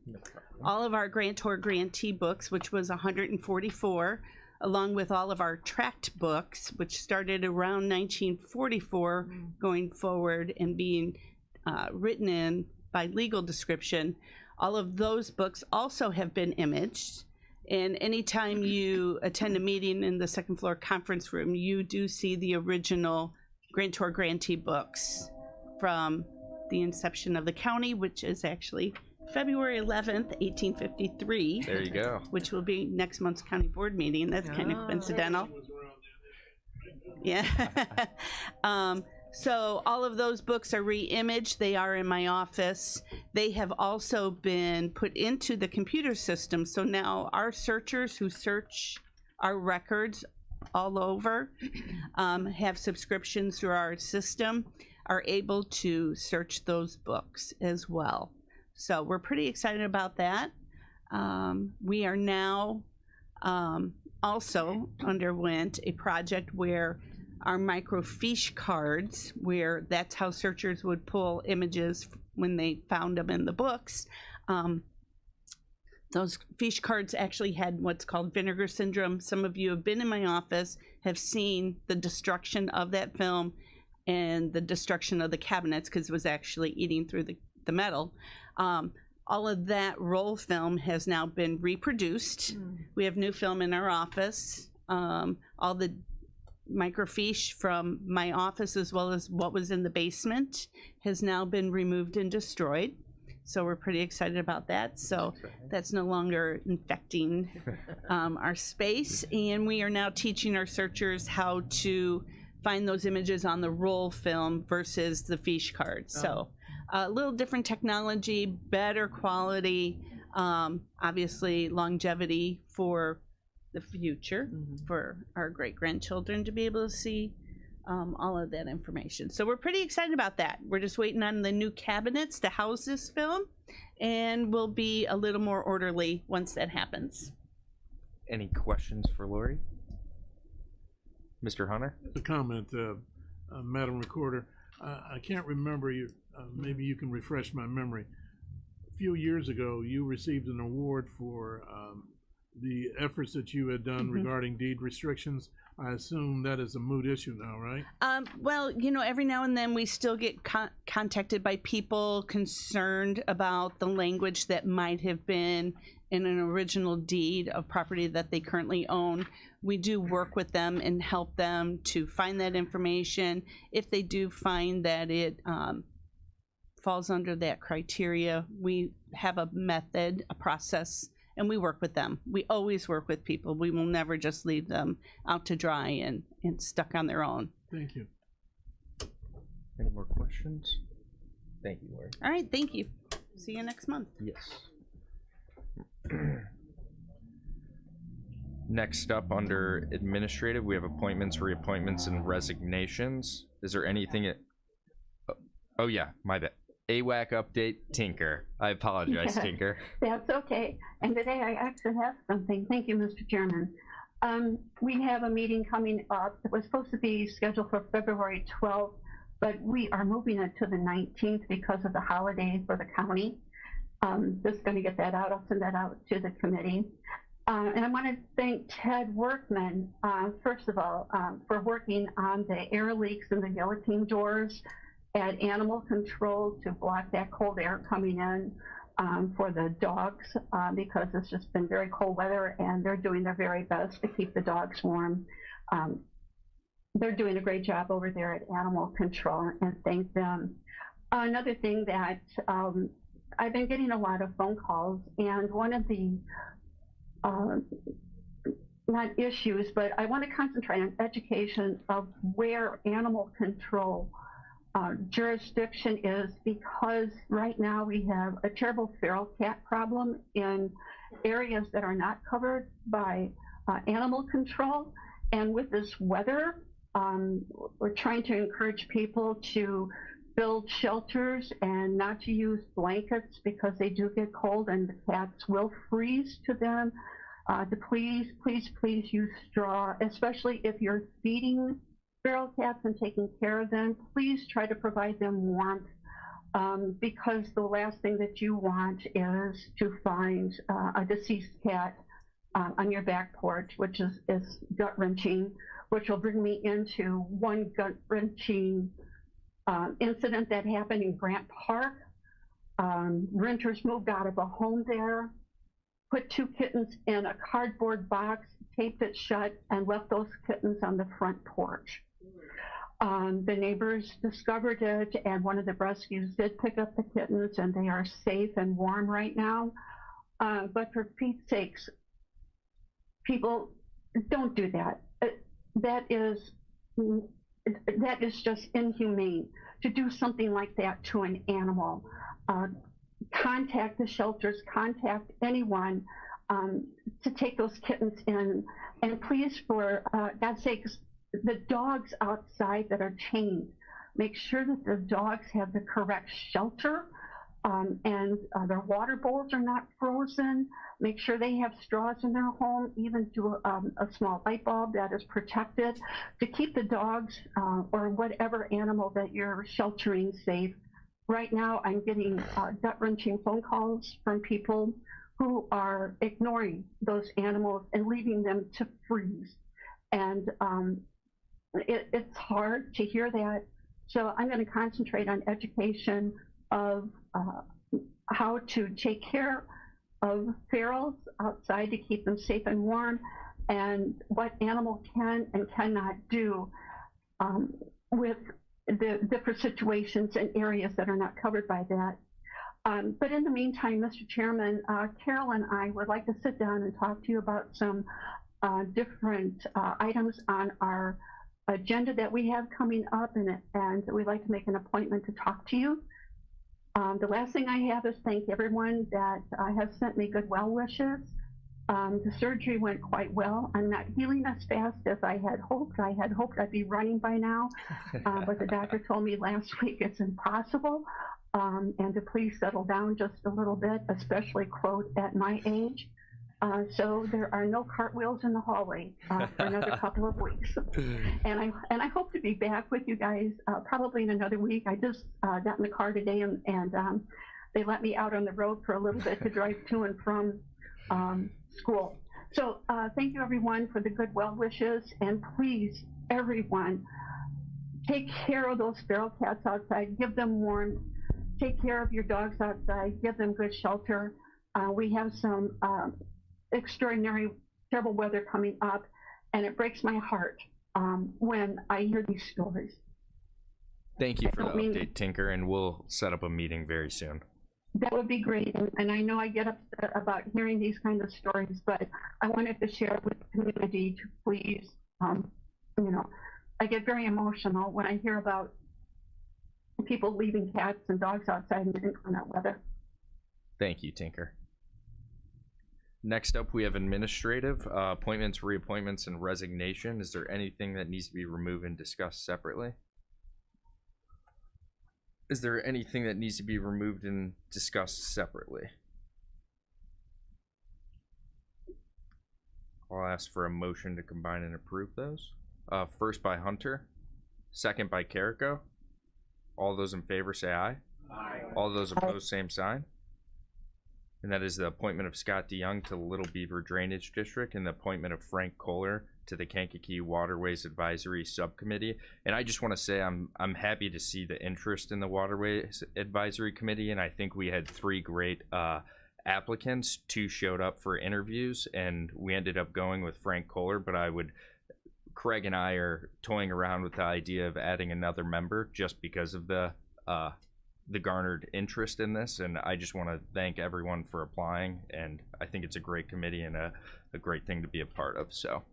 all of our grantor grantee books, which was 144, along with all of our tract books, which started around 1944 going forward and being written in by legal description. All of those books also have been imaged. And anytime you attend a meeting in the second floor conference room, you do see the original grantor grantee books from the inception of the county, which is actually February 11th, 1853. There you go. Which will be next month's county board meeting. That's kind of coincidental. Yeah. So all of those books are re-imaged. They are in my office. They have also been put into the computer system. So now our searchers who search our records all over, have subscriptions through our system, are able to search those books as well. So we're pretty excited about that. We are now also underwent a project where our microfiche cards, where that's how searchers would pull images when they found them in the books. Those fiche cards actually had what's called vinegar syndrome. Some of you have been in my office, have seen the destruction of that film and the destruction of the cabinets because it was actually eating through the metal. All of that roll film has now been reproduced. We have new film in our office. All the microfiche from my office, as well as what was in the basement, has now been removed and destroyed. So we're pretty excited about that. So that's no longer infecting our space. And we are now teaching our searchers how to find those images on the roll film versus the fiche cards. So a little different technology, better quality, obviously longevity for the future, for our great-grandchildren to be able to see all of that information. So we're pretty excited about that. We're just waiting on the new cabinets to house this film, and we'll be a little more orderly once that happens. Any questions for Lori? Mr. Hunter? The comment, Madam Recorder, I can't remember you. Maybe you can refresh my memory. A few years ago, you received an award for the efforts that you had done regarding deed restrictions. I assume that is a moot issue now, right? Well, you know, every now and then we still get contacted by people concerned about the language that might have been in an original deed of property that they currently own. We do work with them and help them to find that information. If they do find that it falls under that criteria, we have a method, a process, and we work with them. We always work with people. We will never just leave them out to dry and stuck on their own. Thank you. Any more questions? Thank you, Lori. All right, thank you. See you next month. Yes. Next up, under administrative, we have appointments, reappointments, and resignations. Is there anything? Oh yeah, my bad. AWAC update, Tinker. I apologize, Tinker. That's okay. And today I actually have something. Thank you, Mr. Chairman. We have a meeting coming up that was supposed to be scheduled for February 12th, but we are moving it to the 19th because of the holiday for the county. Just going to get that out. I'll send that out to the committee. And I want to thank Ted Workman, first of all, for working on the air leaks in the guillotine doors at Animal Control to block that cold air coming in for the dogs, because it's just been very cold weather and they're doing their very best to keep the dogs warm. They're doing a great job over there at Animal Control, and thank them. Another thing that I've been getting a lot of phone calls, and one of the not issues, but I want to concentrate on education of where Animal Control jurisdiction is, because right now we have a terrible feral cat problem in areas that are not covered by Animal Control. And with this weather, we're trying to encourage people to build shelters and not to use blankets because they do get cold and the cats will freeze to them. To please use straw, especially if you're feeding feral cats and taking care of them. Please try to provide them warmth, because the last thing that you want is to find a deceased cat on your back porch, which is gut-wrenching, which will bring me into one gut-wrenching incident that happened in Grant Park. Renters moved out of a home there, put 2 kittens in a cardboard box, taped it shut, and left those kittens on the front porch. The neighbors discovered it, and one of the rescues did pick up the kittens, and they are safe and warm right now. But for Pete's sakes, people, don't do that. That is just inhumane to do something like that to an animal. Contact the shelters, contact anyone to take those kittens in. And please, for God's sakes, the dogs outside that are chained, make sure that the dogs have the correct shelter, and their water bowls are not frozen. Make sure they have straws in their home, even to a small light bulb that is protected, to keep the dogs or whatever animal that you're sheltering safe. Right now, I'm getting gut-wrenching phone calls from people who are ignoring those animals and leaving them to freeze. And it's hard to hear that. So I'm going to concentrate on education of how to take care of ferals outside to keep them safe and warm, and what animals can and cannot do with the different situations and areas that are not covered by that. But in the meantime, Mr. Chairman, Carol and I would like to sit down and talk to you about some different items on our agenda that we have coming up, and we'd like to make an appointment to talk to you. The last thing I have is thank everyone that has sent me good well wishes. The surgery went quite well. I'm not healing as fast as I had hoped. I had hoped I'd be running by now, but the doctor told me last week it's impossible, and to please settle down just a little bit, especially, quote, at my age. So there are no cartwheels in the hallway for another couple of weeks. And I hope to be back with you guys probably in another week. I just got in the car today, and they let me out on the road for a little bit to drive to and from school. So thank you, everyone, for the good well wishes. And please, everyone, take care of those feral cats outside. Give them warmth. Take care of your dogs outside. Give them good shelter. We have some extraordinary, terrible weather coming up, and it breaks my heart when I hear these stories. Thank you for the update, Tinker, and we'll set up a meeting very soon. That would be great, and I know I get upset about hearing these kinds of stories, but I wanted to share with the community to please, I get very emotional when I hear about people leaving cats and dogs outside in the inclement weather. Thank you, Tinker. Next up, we have administrative appointments, reappointments, and resignation. Is there anything that needs to be removed and discussed separately? Is there anything that needs to be removed and discussed separately? I'll ask for a motion to combine and approve those. First by Hunter, second by Carrico. All those in favor say aye. Aye. All those opposed, same sign. And that is the appointment of Scott DeYoung to the Little Beaver Drainage District and the appointment of Frank Kohler to the Kankakee Waterways Advisory Subcommittee. And I just want to say I'm happy to see the interest in the Waterways Advisory Committee, and I think we had 3 great applicants. 2 showed up for interviews, and we ended up going with Frank Kohler, but Craig and I are toying around with the idea of adding another member just because of the garnered interest in this, and I just want to thank everyone for applying, and I think it's a great committee and a great thing to be a part of. So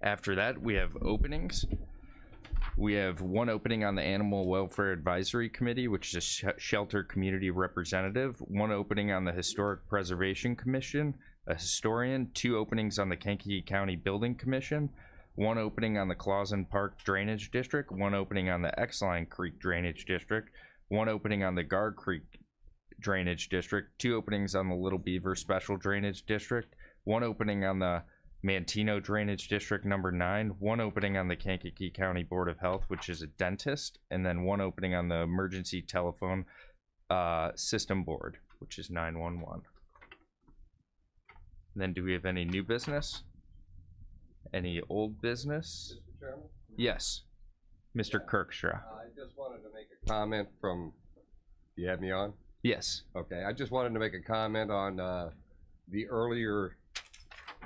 after that, we have openings. We have 1 opening on the Animal Welfare Advisory Committee, which is a shelter community representative, 1 opening on the Historic Preservation Commission, a historian, 2 openings on the Kankakee County Building Commission, 1 opening on the Clausen Park Drainage District, 1 opening on the Exline Creek Drainage District, 1 opening on the Gar Creek Drainage District, 2 openings on the Little Beaver Special Drainage District, 1 opening on the Mantino Drainage District number 9, 1 opening on the Kankakee County Board of Health, which is a dentist, and then 1 opening on the Emergency Telephone System Board, which is 911. Then do we have any new business? Any old business? Mr. Chairman? Yes. Mr. Kirkstra. I just wanted to make a comment from, you had me on? Yes. Okay, I just wanted to make a comment on the earlier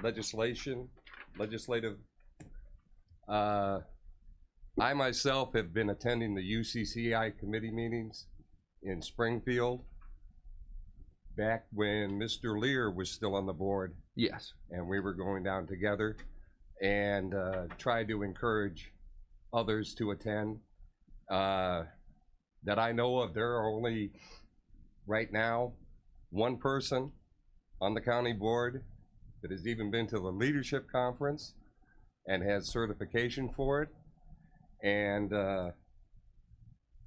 legislative. I myself have been attending the UCCI committee meetings in Springfield back when Mr. Lear was still on the board. Yes. And we were going down together and tried to encourage others to attend. That I know of, there are only right now 1 person on the county board that has even been to the leadership conference and has certification for it. And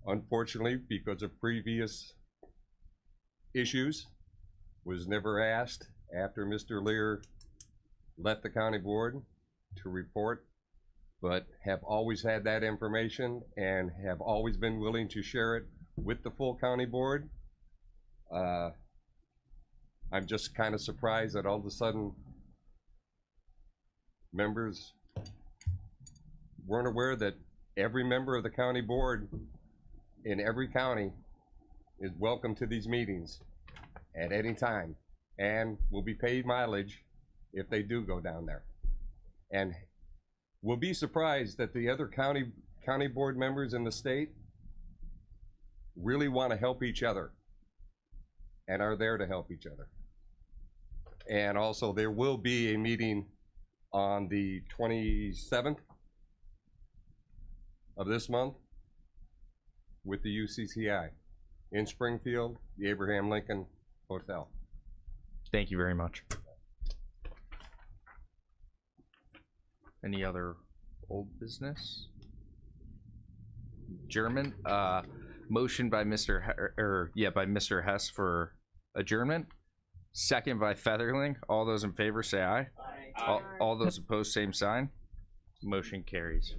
unfortunately, because of previous issues, was never asked after Mr. Lear left the county board to report, but have always had that information and have always been willing to share it with the full county board. I'm just kind of surprised that all of a sudden members weren't aware that every member of the county board in every county is welcome to these meetings at any time and will be paid mileage if they do go down there. And we'll be surprised that the other county board members in the state really want to help each other and are there to help each other. And also there will be a meeting on the 27th of this month with the UCCI in Springfield, the Abraham Lincoln Hotel. Thank you very much. Any other old business? Adjournment. Motion by Mr. Hess for adjournment. Second by Featherling. All those in favor say aye. All those opposed, same sign. Motion carries.